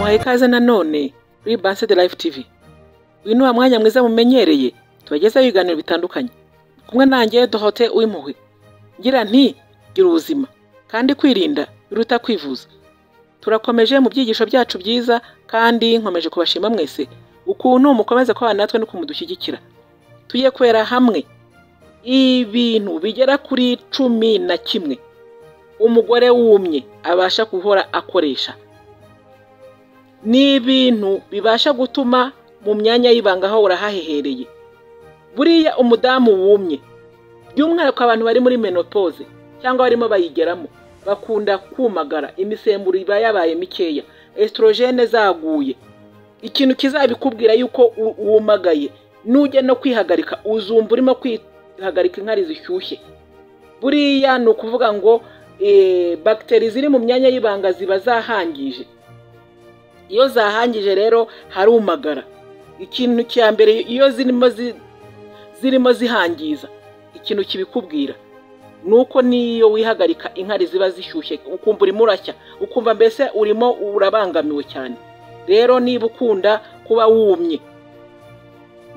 muhaye ikaze nanone kuri Bimutera Live TV. Uyu ni wa mwanya mwiza mumenyereye tubagezaho ibiganiro bitandukanye. Kumwe nanjye Dohote uw'impuhwe. Ngira nti gira ubuzima kandi kwirinda biruta kwivuza. Turakomeje mu byigisho byacu byiza kandi nkomeje kubashima mwese ukuntu mukomeza kwa natwe no kumudushyigikira. Tugiye kwera hamwe ibintu bigera kuri 11 umugore wumye abasha guhora akoresha. Ni ibintu bibasha gutuma mu myanya y'ibanga hahora hahehereye. Buriya umudamu wumye by'umwihariko abantu bari muri menopause cyangwa barimo bayigeramo bakunda kumagara, imisemburo iba yabaye mikeya, estrogene zaguye. Ikintu kizabikubwira yuko wumagaye nujye no kwihagarika uzumva urimo kwihagarika inkari zishyushye. Buriya ni ukuvuga ngo bakteri ziri mu myanya y'ibanga ziba zahangije. Iyo zahangije rero harumagara. Ikintu cya mbere iyo zirimo zihangiza, ikintu kibikubwira nuko niyo wihagarika inkari ziba zishyushye ukumva urimo urashya, ukumva mbese urimo urabangamiwe cyane. Rero niba ukunda kuba wumye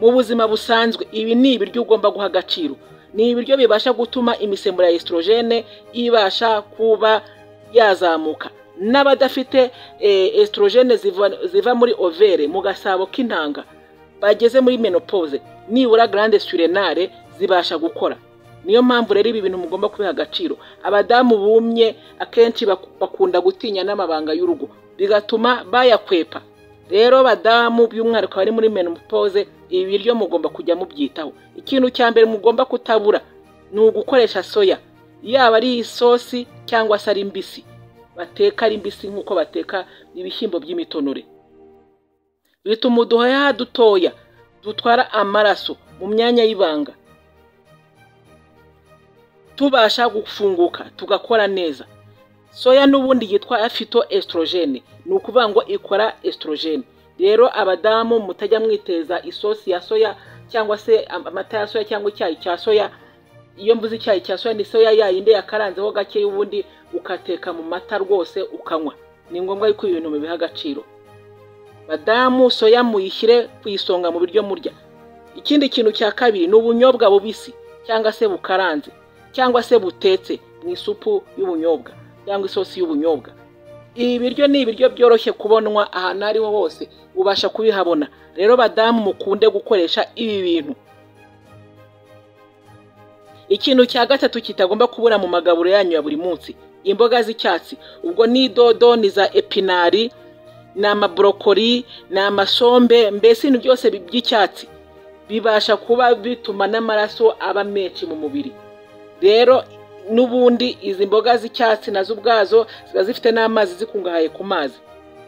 mu buzima busanzwe, ibi ni ibiryo ugomba guha agaciro. Ni ibiryo bibasha gutuma imisemburo ya estrogene ibasha kuba yazamuka. N'abadafite estrogene ziva muri overe mu gasabo k'intanga bageze muri menopause, nibura glande surrénale zibasha gukora. Niyo mpamvu rero ibi bintu mugomba kubiha agaciro. Abadamu bumye akenshi bakunda gutinya n'amabanga y'urugo bigatuma bayakwepa. Rero badamu by'umwihariko bari muri menopause, ibi biryo mugomba kujya mubyitaho. Ikintu cya mbere mugomba kutabura ni ugukoresha soya, yaba ari isosi cyangwa se ari mbisi. Bateka ari mbisi nk'uko bateka ibishyimbo by'imitonore. Bituma uduhoya dutoya dutwara amaraso mu myanya y'ibanga tubasha gufunguka tugakora neza. Soya n'ubundi yitwa phytoestrogene, ni ukuvuga ngo ikora estrogene. Rero abadamu mutajya mwiteza isosi ya soya cyangwa se amata ya soya cyangwa icyayi cya soya. Iyo mvuze icyayi cya soya ni soya yayinde yakaranzeho gake y'ubundi ukateka mu mata rwose ukanywa. Ni ngombwa yuko ibintu bibiha agaciro. Badamu soya muyishyire ku isonga mu biryo murya. Ikindi kintu cya kabiri ni ubunyobwa bubisi cyangwa se bukaranze cyangwa se butetse mu isupu y'ubunyobwa cyangwa isosi y'ubunyobwa. Ibi biryo ni ibiryo byoroshye kubonwa ahantu ariho hose, ubasha kubihabona. Rero badamu mukunde gukoresha ibi bintu. Ikintu cya gatatu kitagomba kubura mu magaburo yanyu ya buri munsi, imboga z'icyatsi. Ubwo ni dodo, ni za epinari, ni amabrokoli, ni amasombe, mbese ibintu byose by'icyatsi bibasha kuba bituma n'amaraso aba menshi mu mubiri. Rero n'ubundi izi mboga z'icyatsi nazo ubwazo ziba zifite n'amazi, zikungahaye ku mazi.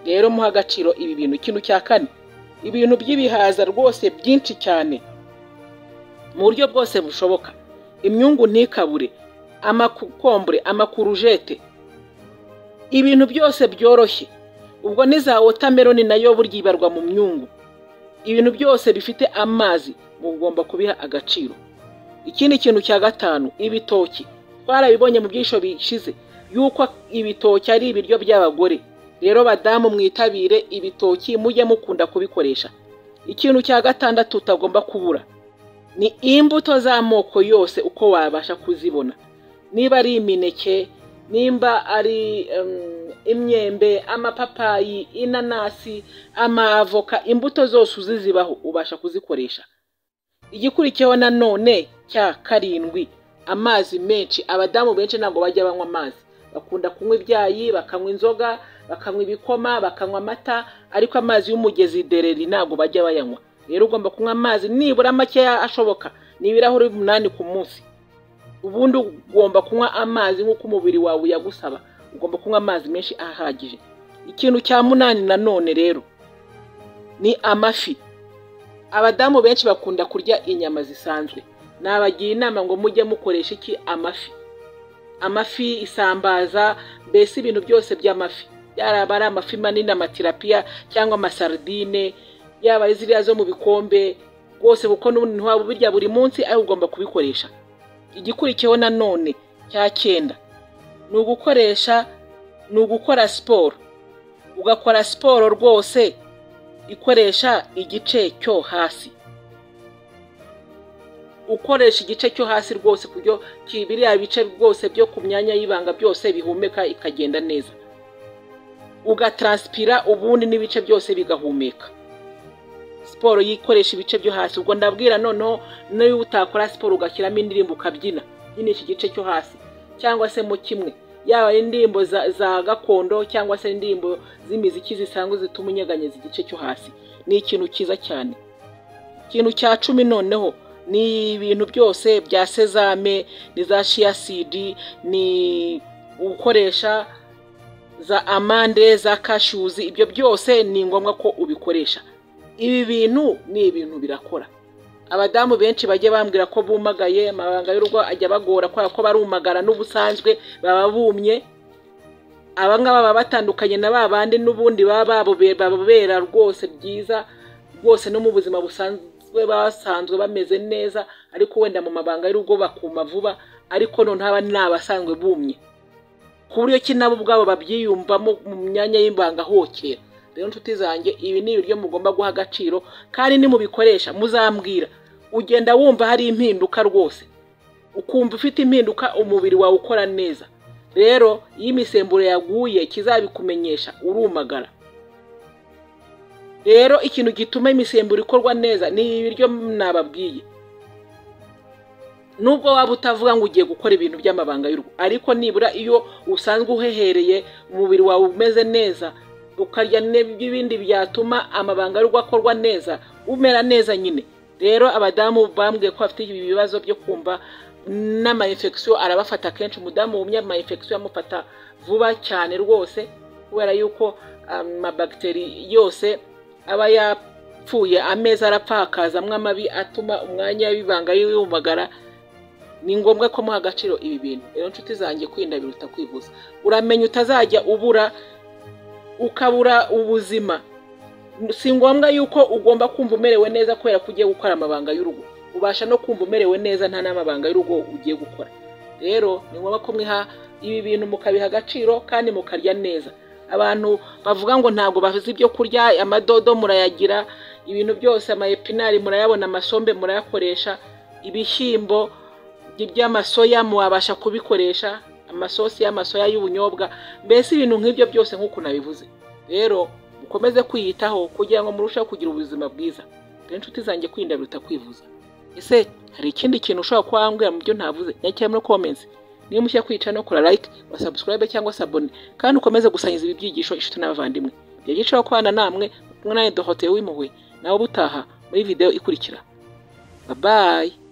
Rero muha agaciro ibi bintu. Ikintu cya kane, ibintu by'ibihaza rwose byinshi cyane mu buryo bwose bushoboka. Imyungu ntikabure, amakokombure, amakurujete, ibintu byose byoroshye. Ubwo ni za watermelon nayo burya ibarwa mu myungu. Ibintu byose bifite amazi mugomba kubiha agaciro. Ikindi kintu cya gatanu, ibitoki. Twarabibonye mu byisho bishize yuko ibitoki ari ibiryo by'abagore. Rero badamu mwitabire ibitoki, mujye mukunda kubikoresha. Ikintu cya gatandatu utagomba kubura ni imbuto z'amoko yose uko wabasha kuzibona. Niba ari imineke, nimba ari imyembe, amapapayi, inanasi, amavoka, imbuto zose uzizibaho ubasha kuzikoresha. Igikurikiyeho nanone cya karindwi, amazi menshi. Abadamu benshi ntabwo bajya banywa amazi, bakunda kunywa ibyayi, bakanywa inzoga, bakanywa ibikoma, bakanywa amata, ariko amazi y'umugezi dereri ntabwo bajya bayanywa. Rero ugomba kunywa amazi nibura makeya ashoboka, ni ibirahuri 8 ku munsi. Ubundi ugomba kunywa amazi nk'uko umubiri wawe yagusaba. Ugomba kunywa amazi menshi ahagije. Ikintu cya 8 nanone rero ni amafi. Abadamu benshi bakunda kurya inyama zisanzwe. Nabagiye inama ngo mujye mukoresha iki? Amafi. Amafi, isambaza, mbese ibintu byose by'amafi. Yaraba ari amafi manini, amatilapia cyangwa amasardine, yaba ari ziriya zo mu bikombe, rwose kuko n'ubundi ntiwaba ubirya buri munsi, aho ugomba kubikoresha. Igikurikiyeho nanone cya 9 ni ugukora siporo. ugakora siporo rwose ikoresha igice cyo hasi, ukoresha igice cyo hasi rwose kuryo biriya bice rwose byo ku myanya y'ibanga byose bihumeka ikagenda neza, ugatranspira ubundi n'ibice byose bigahumeka. Siporo yikoresha ibice byo hasi. Ubwo ndabwira noneho niyo utakora siporo ugakiramo indirimbo ukabyina nyine iki gice cyo hasi, cyangwa se mu kimwe, yaba indirimbo za gakondo cyangwa se indirimbo z'imiziki zisanzwe zituma unyeganyeza igice cyo hasi, ni ikintu cyiza cyane. Ikintu cya 10 noneho ni ibintu byose bya sezame, ni za chia seed, ni ukoresha za amande, za cashews, ibyo byose ni ngombwa ko ubikoresha. Ibi bintu ni ibintu birakora. Abadamu benshi bajye bambwira ko bumagaye, amabanga y'urugo ajya bagora ko barumagara n'ubusanzwe baba bumye. Abangaba baba batandukanye na babandi n'ubundi babera rwose byiza rwose, no mu buzima busanzwe basanzwe bameze neza, ariko wenda mu mabanga y'urugo bakuma vuba, ariko none haba n'abasanzwe bumye ku buryo kinabo ubwabo babyiyumvamo mu myanya y'ibanga hokera. Rero nshuti zanjye, ibi ni ibiryo mugomba guha agaciro, kandi ni mubikoresha muzambwira ugenda wumva hari impinduka rwose, ukumva ufite impinduka, umubiri wawe ukora neza. Rero iyo imisemburo yaguye kizabikumenyesha urumagara. Rero ikintu gituma imisemburo ikorwa neza ni ibiryo nababwiye. Nubwo waba utavuga ngo ugiye gukora ibintu by'amabanga y'urugo, ariko nibura iyo usanzwe uhehereye, umubiri wawe umeze neza, ukarya n'ibindi byatuma amabanga y'urugo akorwa neza, umera neza nyine. Rero abadamu bambwiye ko bafite ibi bibazo byo kumva n'ama infection arabafata kenshi. Umudamu wumye ama infection amufata vuba cyane rwose, kubera yuko amabacteri yose aba yapfuye, ameza arapfakazamwe amabi atuma umwanya w'ibanga yumagara. Ni ngombwa ko muha agaciro ibi bintu. Rero nshuti zanjye, kwirinda biruta kwivuza. Uramenya utazajya ukabura ubuzima. Si ngombwa yuko ugomba kumva umerewe neza kubera ko ugiye gukora amabanga y'urugo. Ubasha no kumva umerewe neza nta n'amabanga y'urugo ugiye gukora. Rero ni ngombwa ko mwiha ibi bintu mukabiha agaciro kandi mukarya neza. Abantu bavuga ngo ntabwo bavuze ibyo kurya, amadodo murayagira, ibintu byose amayepinari murayabona, amasombe murayakoresha, ibishyimbo by'amasoya muwabasha kubikoresha, amasosi y'amasoya y'ubunyobwa, mbese ibintu nk'ibyo byose nk'uko nabivuze. Rero mukomeze kwiyitaho kugira ngo murusheho kugira ubuzima bwiza. Rero nshuti zanjye, kwirinda biruta kwivuza. Ese hari ikindi kintu ushobora kuba wambwira mu byo ntavuze? Nyakira muri comments. Niyo mushya kwica no kora like, wa subscribe cyangwa sabone, kandi ukomeze gusangiza ibi byigisho inshuti n'abavandimwe. Byagicaho kwana namwe kumwe nawe Dohote w'impuhwe, nawe butaha muri video ikurikira. Bye bye.